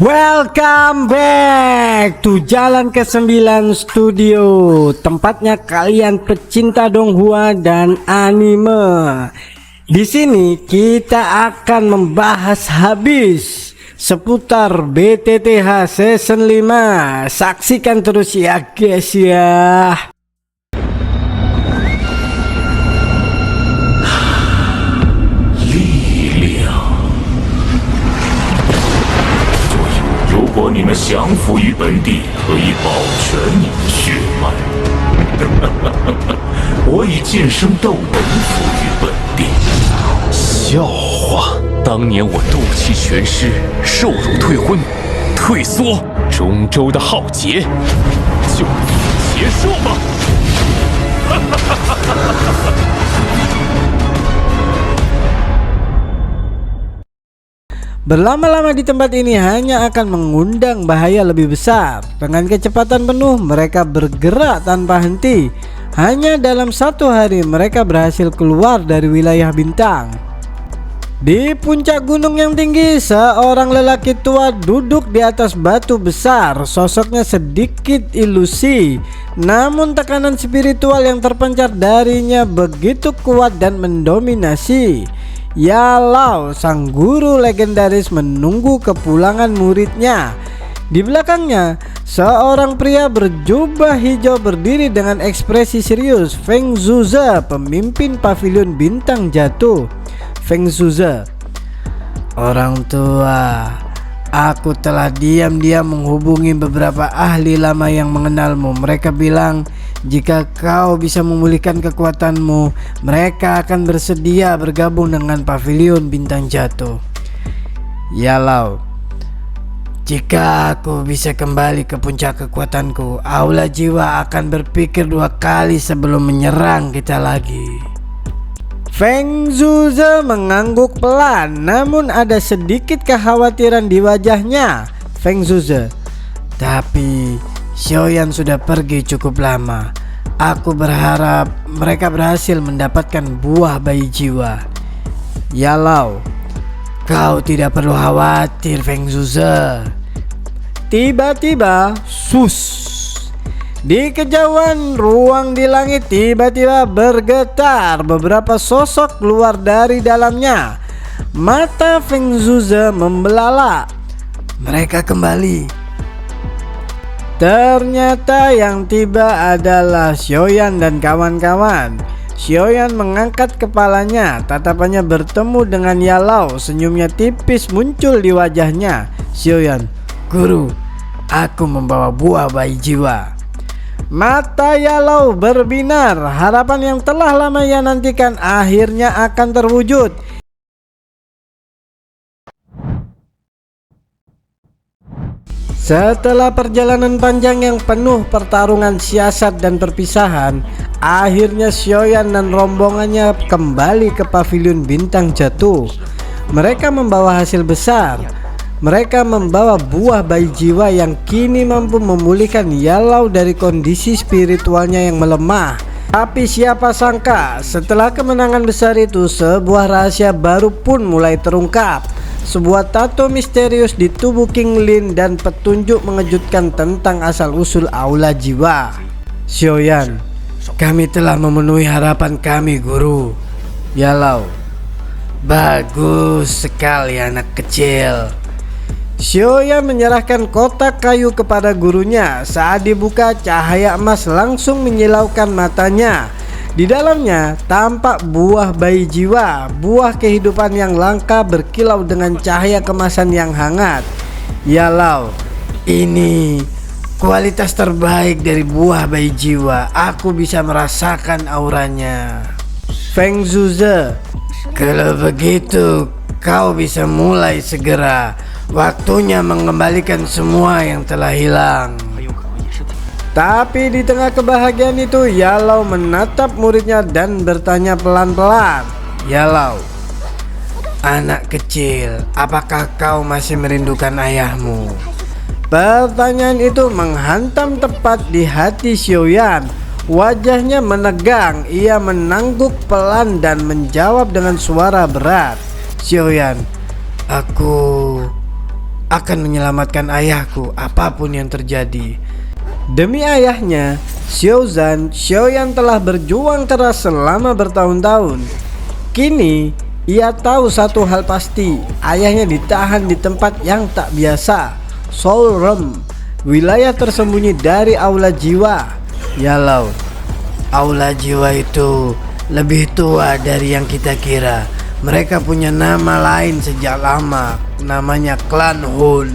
Welcome back to Jalan ke-9 Studio, tempatnya kalian pecinta Donghua dan anime. Di sini kita akan membahas habis seputar BTTH Season 5. Saksikan terus ya guys ya.如果你们降服于本地，可以保全你的血脉。我以剑圣斗文服于本地。笑话！当年我斗气全失，受辱退婚，退缩，中州的浩劫，就此结束吧。Berlama-lama di tempat ini hanya akan mengundang bahaya lebih besar. Dengan kecepatan penuh mereka bergerak tanpa henti. Hanya dalam satu hari mereka berhasil keluar dari wilayah bintang. Di puncak gunung yang tinggi, seorang lelaki tua duduk di atas batu besar. Sosoknya sedikit ilusi, namun tekanan spiritual yang terpancar darinya begitu kuat dan mendominasi. Yalao, sang guru legendaris, menunggu kepulangan muridnya. Di belakangnya, seorang pria berjubah hijau berdiri dengan ekspresi serius. Feng Zuze, pemimpin pavilion bintang jatuh. Feng Zuze, orang tua, aku telah diam-diam menghubungi beberapa ahli lama yang mengenalmu. Mereka bilang jika kau bisa memulihkan kekuatanmu, mereka akan bersedia bergabung dengan pavilion bintang jatuh. Yalao, jika aku bisa kembali ke puncak kekuatanku, aula jiwa akan berpikir dua kali sebelum menyerang kita lagi. Feng Zuze mengangguk pelan, namun ada sedikit kekhawatiran di wajahnya. Feng Zuze, tapi Xiaoyan sudah pergi cukup lama. Aku berharap mereka berhasil mendapatkan buah bayi jiwa. Yalao, kau tidak perlu khawatir Feng Zuze. Tiba-tiba, di kejauhan ruang di langit tiba-tiba bergetar. Beberapa sosok keluar dari dalamnya. Mata Feng Zuze membelalak. Mereka kembali. Ternyata yang tiba adalah Xiaoyan dan kawan-kawan. Xiaoyan mengangkat kepalanya, tatapannya bertemu dengan Yalao. Senyumnya tipis muncul di wajahnya. Xiaoyan, guru, aku membawa buah bayi jiwa. Mata Yalao berbinar. Harapan yang telah lama ia nantikan akhirnya akan terwujud. Setelah perjalanan panjang yang penuh pertarungan siasat dan perpisahan, akhirnya Xiaoyan dan rombongannya kembali ke pavilion bintang jatuh. Mereka membawa hasil besar. Mereka membawa buah bayi jiwa yang kini mampu memulihkan Yalao dari kondisi spiritualnya yang melemah. Tapi siapa sangka setelah kemenangan besar itu, sebuah rahasia baru pun mulai terungkap. Sebuah tato misterius di tubuh King Lin dan petunjuk mengejutkan tentang asal-usul aula jiwa. Xiaoyan, kami telah memenuhi harapan kami, guru. Yalao, bagus sekali anak kecil. Xiaoyan menyerahkan kotak kayu kepada gurunya. Saat dibuka, cahaya emas langsung menyilaukan matanya. Di dalamnya tampak buah bayi jiwa, buah kehidupan yang langka berkilau dengan cahaya kemasan yang hangat. Yalao, ini kualitas terbaik dari buah bayi jiwa. Aku bisa merasakan auranya. Feng Zuze, kalau begitu kau bisa mulai segera. Waktunya mengembalikan semua yang telah hilang. Tapi di tengah kebahagiaan itu, Yalao menatap muridnya dan bertanya pelan-pelan. Yalao, anak kecil, apakah kau masih merindukan ayahmu? Pertanyaan itu menghantam tepat di hati Xiaoyan. Wajahnya menegang. Ia menangguk pelan dan menjawab dengan suara berat. Xiaoyan, akan menyelamatkan ayahku apapun yang terjadi. Demi ayahnya, Xiaoyan telah berjuang keras selama bertahun-tahun. Kini ia tahu satu hal pasti, ayahnya ditahan di tempat yang tak biasa, Soul Realm, wilayah tersembunyi dari Aula Jiwa. Yalau, Aula Jiwa itu lebih tua dari yang kita kira. Mereka punya nama lain sejak lama, namanya Klan Hun.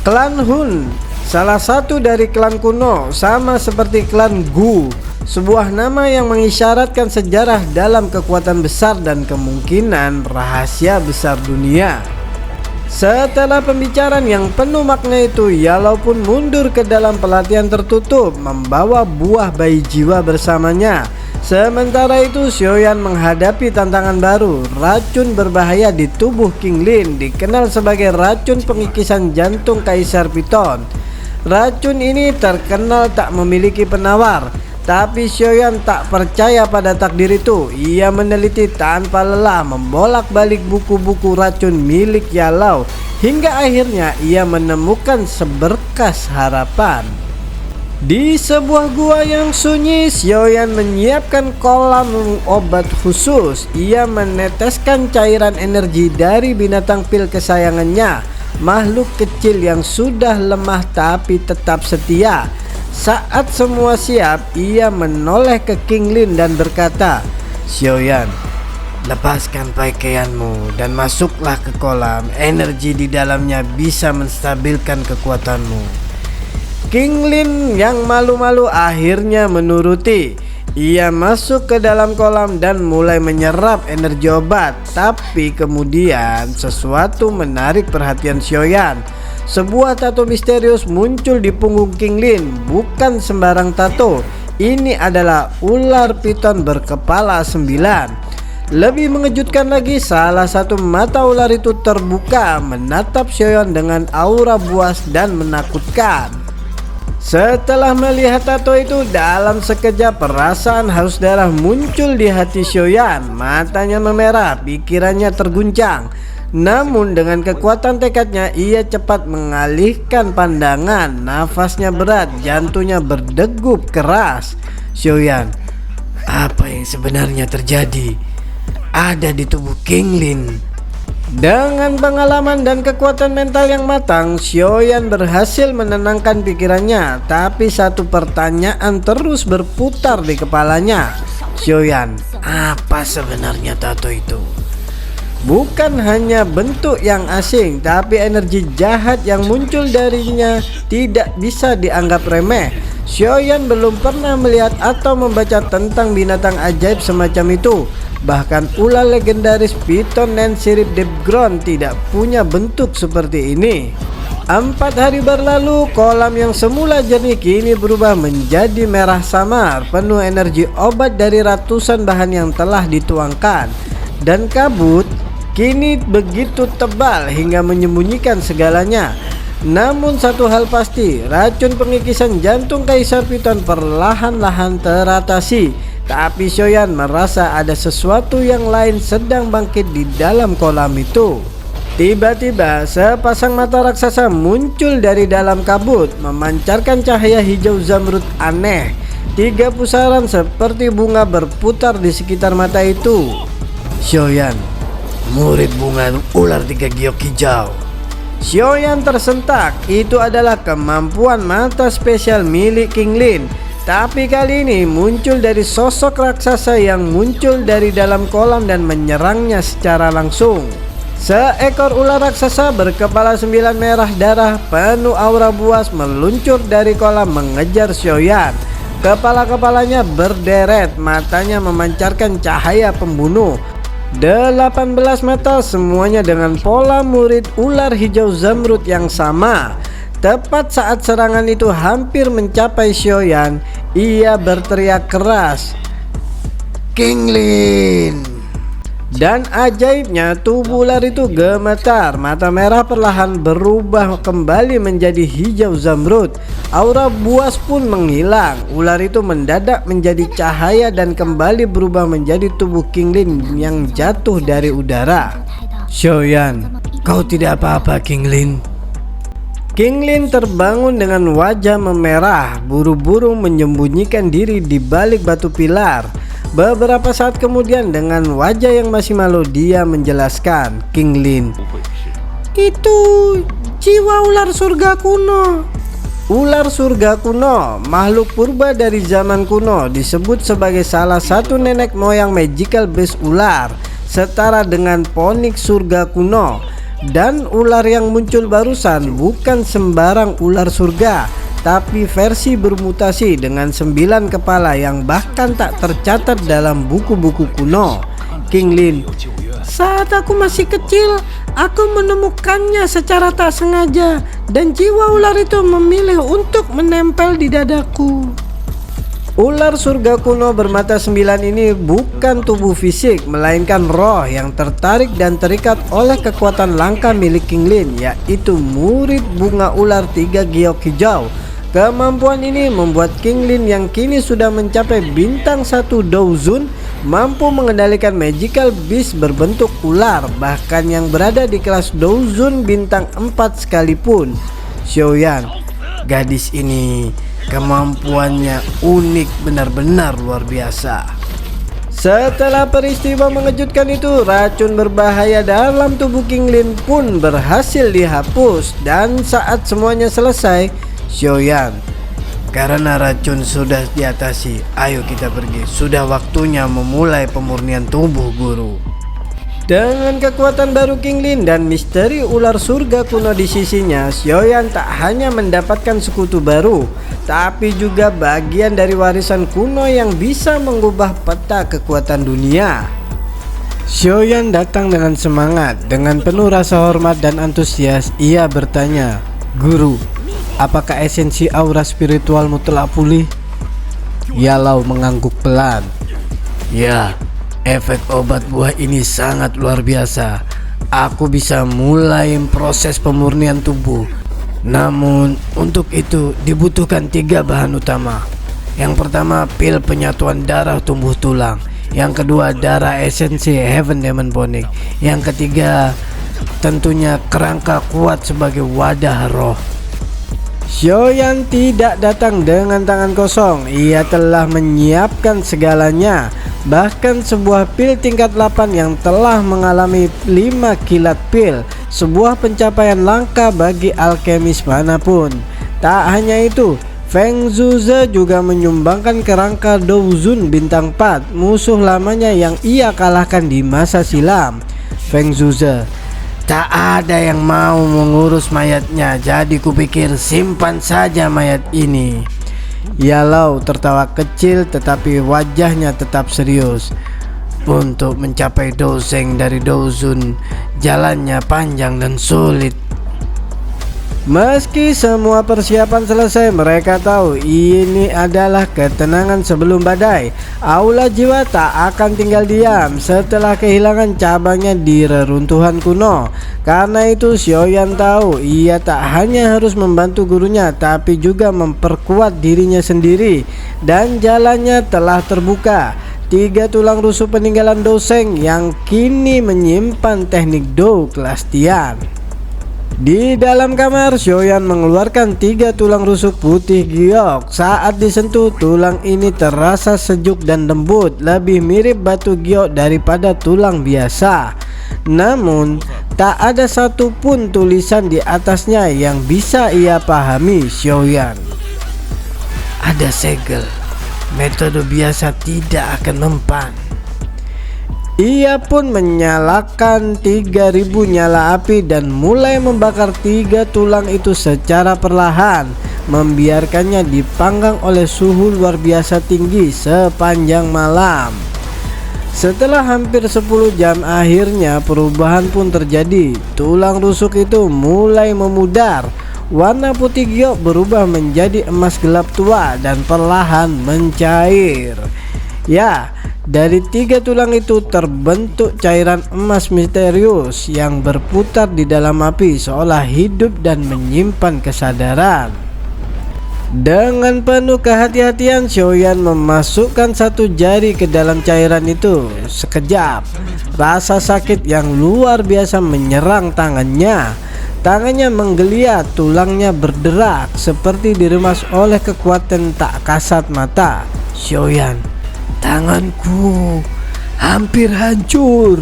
Klan Hun, salah satu dari klan kuno, sama seperti klan Gu, sebuah nama yang mengisyaratkan sejarah dalam kekuatan besar dan kemungkinan rahasia besar dunia. Setelah pembicaraan yang penuh makna itu, Yalau pun mundur ke dalam pelatihan tertutup, membawa buah bayi jiwa bersamanya. Sementara itu, Xiaoyan menghadapi tantangan baru, racun berbahaya di tubuh King Lin, dikenal sebagai racun pengikisan jantung Kaisar Piton. Racun ini terkenal tak memiliki penawar, tapi Xiaoyan tak percaya pada takdir itu. Ia meneliti tanpa lelah, membolak-balik buku-buku racun milik Yalau, hingga akhirnya ia menemukan seberkas harapan. Di sebuah gua yang sunyi, Xiaoyan menyiapkan kolam obat khusus. Ia meneteskan cairan energi dari binatang pil kesayangannya, makhluk kecil yang sudah lemah tapi tetap setia. Saat semua siap, ia menoleh ke King Lin dan berkata, "Xiaoyan, lepaskan pakaianmu dan masuklah ke kolam. Energi di dalamnya bisa menstabilkan kekuatanmu." King Lin yang malu-malu akhirnya menuruti. Ia masuk ke dalam kolam dan mulai menyerap energi obat. Tapi kemudian sesuatu menarik perhatian Xiaoyan. Sebuah tato misterius muncul di punggung King Lin. Bukan sembarang tato, ini adalah ular piton berkepala 9. Lebih mengejutkan lagi, salah satu mata ular itu terbuka, menatap Xiaoyan dengan aura buas dan menakutkan. Setelah melihat tato itu, dalam sekejap perasaan haus darah muncul di hati Xiaoyan. Matanya memerah, pikirannya terguncang. Namun dengan kekuatan tekadnya, ia cepat mengalihkan pandangan. Nafasnya berat, jantungnya berdegup keras. "Xiaoyan, apa yang sebenarnya terjadi? Ada di tubuh King Lin." Dengan pengalaman dan kekuatan mental yang matang, Xiaoyan berhasil menenangkan pikirannya. Tapi satu pertanyaan terus berputar di kepalanya. "Xiaoyan, apa sebenarnya tato itu?" Bukan hanya bentuk yang asing, tapi energi jahat yang muncul darinya tidak bisa dianggap remeh. Xiaoyan belum pernah melihat atau membaca tentang binatang ajaib semacam itu. Bahkan ular legendaris Piton dan sirip Deepground tidak punya bentuk seperti ini. 4 hari berlalu, kolam yang semula jernih kini berubah menjadi merah samar, penuh energi obat dari ratusan bahan yang telah dituangkan. Dan kabut kini begitu tebal hingga menyembunyikan segalanya. Namun satu hal pasti, racun pengikisan jantung Kaisar Piton perlahan-lahan teratasi. Tapi Xiaoyan merasa ada sesuatu yang lain sedang bangkit di dalam kolam itu. Tiba-tiba sepasang mata raksasa muncul dari dalam kabut, memancarkan cahaya hijau zamrud aneh. 3 pusaran seperti bunga berputar di sekitar mata itu. "Xiaoyan, murid bunga ular 3 giok hijau." Xiaoyan tersentak. Itu adalah kemampuan mata spesial milik King Lin. Tapi kali ini muncul dari sosok raksasa yang muncul dari dalam kolam dan menyerangnya secara langsung. Seekor ular raksasa berkepala 9 merah darah penuh aura buas meluncur dari kolam mengejar Xiaoyan. Kepala-kepalanya berderet, matanya memancarkan cahaya pembunuh. 18 mata, semuanya dengan pola murid ular hijau zamrud yang sama. Tepat saat serangan itu hampir mencapai Xiaoyan, ia berteriak keras, "King Lin!" Dan ajaibnya, tubuh ular itu gemetar. Mata merah perlahan berubah kembali menjadi hijau zamrud. Aura buas pun menghilang. Ular itu mendadak menjadi cahaya dan kembali berubah menjadi tubuh King Lin yang jatuh dari udara. "Xiaoyan, Kau tidak apa-apa, King Lin. King Lin terbangun dengan wajah memerah, buru-buru menyembunyikan diri di balik batu pilar. Beberapa saat kemudian dengan wajah yang masih malu dia menjelaskan, King Lin, itu jiwa ular surga kuno. Ular surga kuno, makhluk purba dari zaman kuno, disebut sebagai salah satu nenek moyang magical base ular, setara dengan Phoenix surga kuno. Dan ular yang muncul barusan bukan sembarang ular surga, tapi versi bermutasi dengan 9 kepala yang bahkan tak tercatat dalam buku-buku kuno. King Lin, saat aku masih kecil, aku menemukannya secara tak sengaja, dan jiwa ular itu memilih untuk menempel di dadaku. Ular surga kuno bermata 9 ini bukan tubuh fisik, melainkan roh yang tertarik dan terikat oleh kekuatan langka milik King Lin, yaitu murid bunga ular 3 giok hijau. Kemampuan ini membuat King Lin yang kini sudah mencapai bintang 1 Douzun mampu mengendalikan magical beast berbentuk ular, bahkan yang berada di kelas Douzun bintang 4 sekalipun. Xiaoyan, gadis ini kemampuannya unik, benar-benar luar biasa. Setelah peristiwa mengejutkan itu, racun berbahaya dalam tubuh King Lin pun berhasil dihapus. Dan saat semuanya selesai, Xiaoyan, karena racun sudah diatasi, ayo kita pergi. Sudah waktunya memulai pemurnian tubuh guru. Dengan kekuatan baru King Lin dan misteri ular surga kuno di sisinya, Xiaoyan tak hanya mendapatkan sekutu baru, tapi juga bagian dari warisan kuno yang bisa mengubah peta kekuatan dunia. Xiaoyan datang dengan semangat. Dengan penuh rasa hormat dan antusias, ia bertanya, "Guru, apakah esensi aura spiritualmu telah pulih?" Yalau mengangguk pelan. "Ya, efek obat buah ini sangat luar biasa. Aku bisa mulai proses pemurnian tubuh. Namun untuk itu dibutuhkan 3 bahan utama. Yang pertama, pil penyatuan darah tumbuh tulang. Yang kedua, darah esensi Heaven Demon Phoenix. Yang ketiga, tentunya kerangka kuat sebagai wadah roh." Xiaoyan tidak datang dengan tangan kosong. Ia telah menyiapkan segalanya, bahkan sebuah pil tingkat 8 yang telah mengalami 5 kilat pil, sebuah pencapaian langka bagi alkemis manapun. Tak hanya itu, Feng Zuze juga menyumbangkan kerangka Douzun bintang 4, musuh lamanya yang ia kalahkan di masa silam. Feng Zuze, tak ada yang mau mengurus mayatnya, jadi kupikir simpan saja mayat ini. Yalau tertawa kecil tetapi wajahnya tetap serius. Untuk mencapai Douzeng dari Douzun, jalannya panjang dan sulit. Meski semua persiapan selesai, mereka tahu ini adalah ketenangan sebelum badai. Aula jiwa tak akan tinggal diam setelah kehilangan cabangnya di reruntuhan kuno. Karena itu Xiaoyan tahu ia tak hanya harus membantu gurunya, tapi juga memperkuat dirinya sendiri. Dan jalannya telah terbuka. 3 tulang rusuk peninggalan Douzeng yang kini menyimpan teknik Dou kelas Tian. Di dalam kamar, Xiaoyan mengeluarkan 3 tulang rusuk putih giok. Saat disentuh, tulang ini terasa sejuk dan lembut, lebih mirip batu giok daripada tulang biasa. Namun, tak ada satupun tulisan di atasnya yang bisa ia pahami Xiaoyan. Ada segel. Metode biasa tidak akan mempan. Ia pun menyalakan 3000 nyala api dan mulai membakar 3 tulang itu secara perlahan, membiarkannya dipanggang oleh suhu luar biasa tinggi sepanjang malam. Setelah hampir 10 jam, akhirnya perubahan pun terjadi. Tulang rusuk itu mulai memudar. Warna putih giok berubah menjadi emas gelap tua dan perlahan mencair. Ya, dari 3 tulang itu terbentuk cairan emas misterius yang berputar di dalam api seolah hidup dan menyimpan kesadaran. Dengan penuh kehati-hatian, Xiaoyan memasukkan satu jari ke dalam cairan itu. Sekejap, rasa sakit yang luar biasa menyerang tangannya. Tangannya menggeliat, tulangnya berderak seperti diremas oleh kekuatan tak kasat mata. Xiaoyan, tanganku hampir hancur.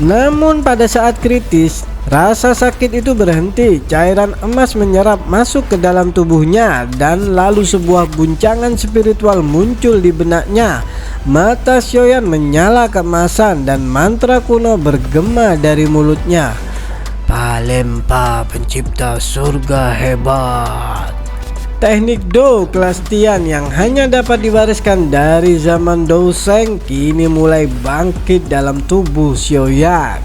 Namun pada saat kritis, rasa sakit itu berhenti. Cairan emas menyerap masuk ke dalam tubuhnya, dan lalu sebuah guncangan spiritual muncul di benaknya. Mata Xiaoyan menyala keemasan dan mantra kuno bergema dari mulutnya. Palempa, pencipta surga hebat. Teknik Dou kelas Tian yang hanya dapat diwariskan dari zaman Dou Sheng kini mulai bangkit dalam tubuh Xiaoyan.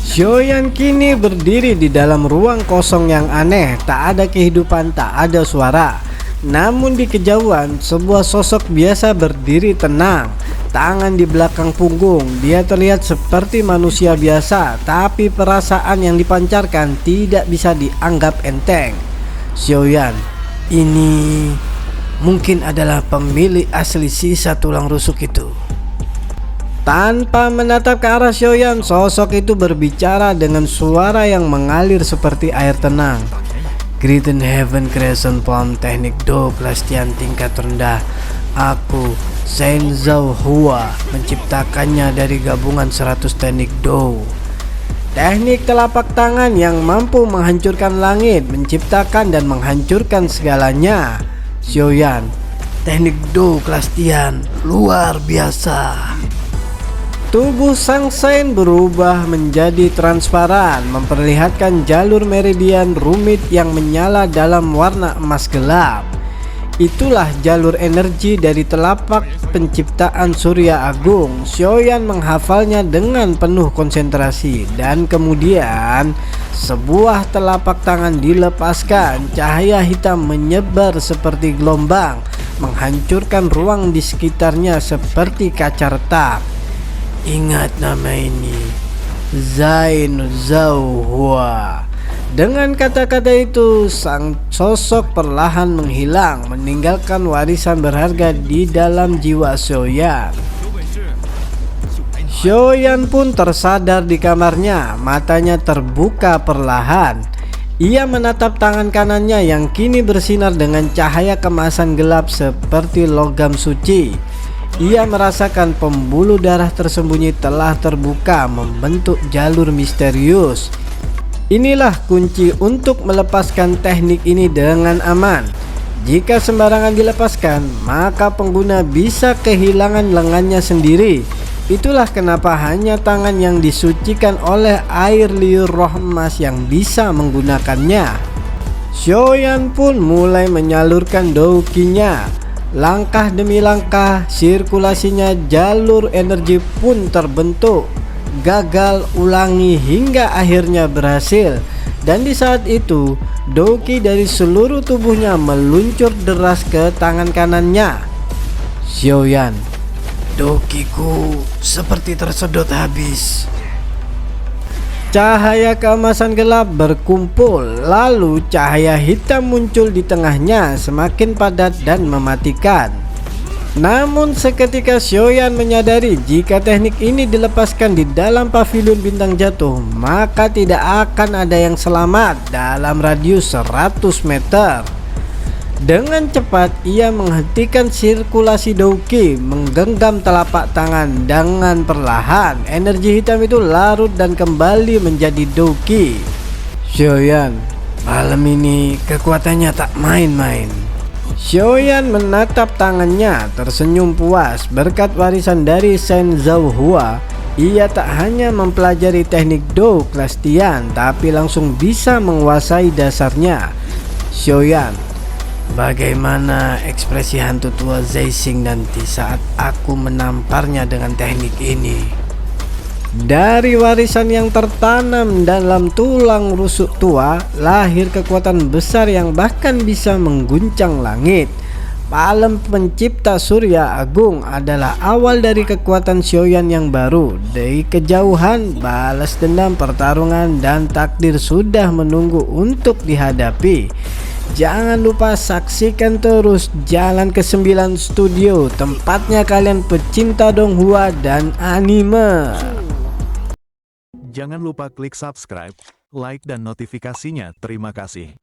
Xiaoyan kini berdiri di dalam ruang kosong yang aneh, tak ada kehidupan, tak ada suara. Namun di kejauhan, sebuah sosok biasa berdiri tenang, tangan di belakang punggung. Dia terlihat seperti manusia biasa, tapi perasaan yang dipancarkan tidak bisa dianggap enteng. Xiaoyan, ini mungkin adalah pemilik asli sisa tulang rusuk itu. Tanpa menatap ke arah Xiaoyan, sosok itu berbicara dengan suara yang mengalir seperti air tenang. Great Heaven Crescent Palm teknik Dou kelas Tian tingkat rendah. Aku, Shen Zhao Hua, menciptakannya dari gabungan 100 teknik Dou. Teknik telapak tangan yang mampu menghancurkan langit, menciptakan dan menghancurkan segalanya. Xiaoyan, teknik Dou kelas Tian luar biasa. Tubuh Sang Shen berubah menjadi transparan, memperlihatkan jalur meridian rumit yang menyala dalam warna emas gelap. Itulah jalur energi dari telapak penciptaan Surya Agung. Xiaoyan menghafalnya dengan penuh konsentrasi, dan kemudian sebuah telapak tangan dilepaskan. Cahaya hitam menyebar seperti gelombang, menghancurkan ruang di sekitarnya seperti kaca retak. Ingat nama ini, Zain Zhao Hua. Dengan kata-kata itu, sang sosok perlahan menghilang, meninggalkan warisan berharga di dalam jiwa Xiaoyan. Xiaoyan pun tersadar di kamarnya, matanya terbuka perlahan. Ia menatap tangan kanannya yang kini bersinar dengan cahaya kemasan gelap seperti logam suci. Ia merasakan pembuluh darah tersembunyi telah terbuka, membentuk jalur misterius. Inilah kunci untuk melepaskan teknik ini dengan aman. Jika sembarangan dilepaskan, maka pengguna bisa kehilangan lengannya sendiri. Itulah kenapa hanya tangan yang disucikan oleh air liur roh emas yang bisa menggunakannya. Xiaoyan pun mulai menyalurkan Dou Qi-nya. Langkah demi langkah, sirkulasinya jalur energi pun terbentuk. Gagal ulangi hingga akhirnya berhasil. Dan di saat itu, Dou Qi dari seluruh tubuhnya meluncur deras ke tangan kanannya. Xiaoyan, Dou Qi-ku seperti tersedot habis. Cahaya keemasan gelap berkumpul, lalu cahaya hitam muncul di tengahnya, semakin padat dan mematikan. Namun seketika Xiaoyan menyadari jika teknik ini dilepaskan di dalam pavilion bintang jatuh, maka tidak akan ada yang selamat dalam radius 100 meter. Dengan cepat ia menghentikan sirkulasi Dou Qi, menggenggam telapak tangan. Dengan perlahan energi hitam itu larut dan kembali menjadi Dou Qi. Xiaoyan, malam ini kekuatannya tak main-main. Xiaoyan menatap tangannya, tersenyum puas. Berkat warisan dari Shen Zhao Hua, ia tak hanya mempelajari teknik Dou kelas Tian, tapi langsung bisa menguasai dasarnya. Xiaoyan, bagaimana ekspresi hantu tua Zhaixing nanti saat aku menamparnya dengan teknik ini? Dari warisan yang tertanam dalam tulang rusuk tua, lahir kekuatan besar yang bahkan bisa mengguncang langit. Palem pencipta Surya Agung adalah awal dari kekuatan Xiaoyan yang baru. Dari kejauhan, balas dendam, pertarungan, dan takdir sudah menunggu untuk dihadapi. Jangan lupa saksikan terus Jalan ke-9 Studio, tempatnya kalian pecinta Donghua dan anime. Jangan lupa klik subscribe, like dan notifikasinya. Terima kasih.